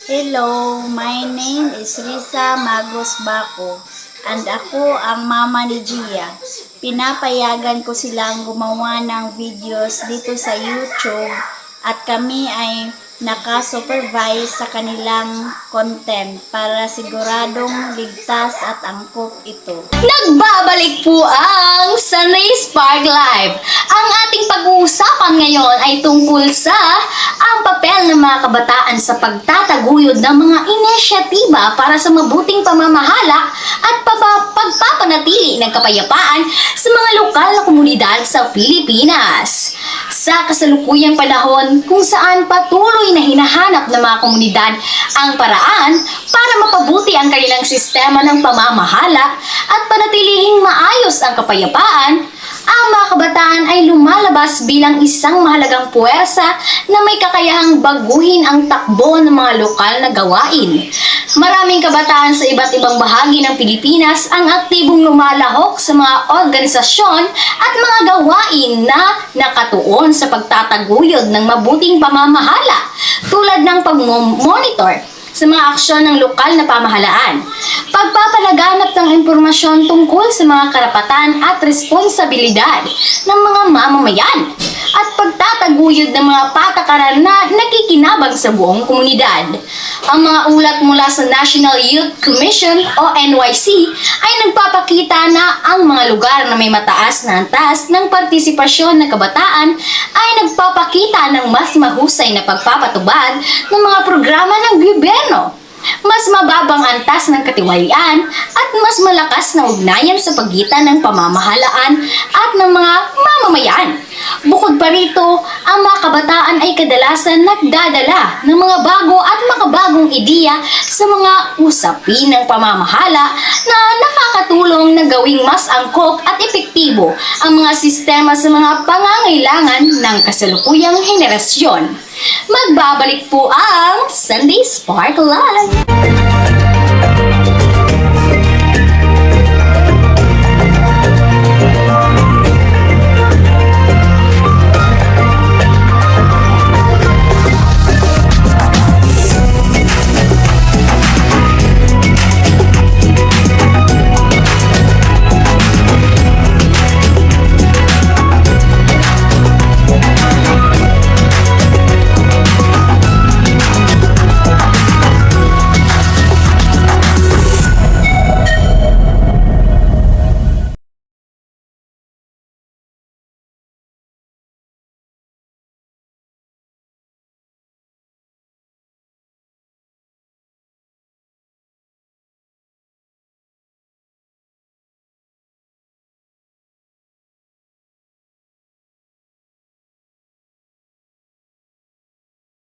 Hello, my name is Risa Magos Baco and ako ang mama ni Gia. Pinapayagan ko silang gumawa ng videos dito sa YouTube at kami ay naka-supervise sa kanilang content para siguradong ligtas at angkop ito. Nagbabalik po ang Sunday Spark Live. Ang ating pag-uusapan ngayon ay tungkol sa ang papel ng mga kabataan sa pagtataguyod ng mga inisyatiba para sa mabuting pamamahala at pagpapanatili ng kapayapaan sa mga lokal na komunidad sa Pilipinas. Sa kasalukuyang panahon kung saan patuloy na hinahanap ng mga komunidad ang paraan para mapabuti ang kanilang sistema ng pamamahala at panatilihing maayos ang kapayapaan, ang mga kabataan ay lumalabas bilang isang mahalagang puwersa na may kakayahang baguhin ang takbo ng mga lokal na gawain. Maraming kabataan sa iba't ibang bahagi ng Pilipinas ang aktibong lumalahok sa mga organisasyon at mga gawain na nakatuon sa pagtataguyod ng mabuting pamamahala tulad ng pag-monitor sa mga aksyon ng lokal na pamahalaan, pagpapalaganap ng impormasyon tungkol sa mga karapatan at responsibilidad ng mga mamamayan, at pagtataguyod ng mga patakaran na nakikinabang sa buong komunidad. Ang mga ulat mula sa National Youth Commission o NYC ay nagpapakita na ang mga lugar na may mataas na antas ng partisipasyon ng kabataan ay nagpapakita ng mas mahusay na pagpapatubad ng mga programa ng gobyerno, mas mababang antas ng katiwalian at mas malakas na ugnayan sa pagitan ng pamamahalaan at ng mga mamamayan. Bukod pa rito, ang mga kabataan ay kadalasan nagdadala ng mga bago at makabagong ideya sa mga usapin ng pamamahala na nakakatulong na gawing mas angkop at epektibo ang mga sistema sa mga pangangailangan ng kasalukuyang henerasyon. Magbabalik po ang Sunday Spark Live!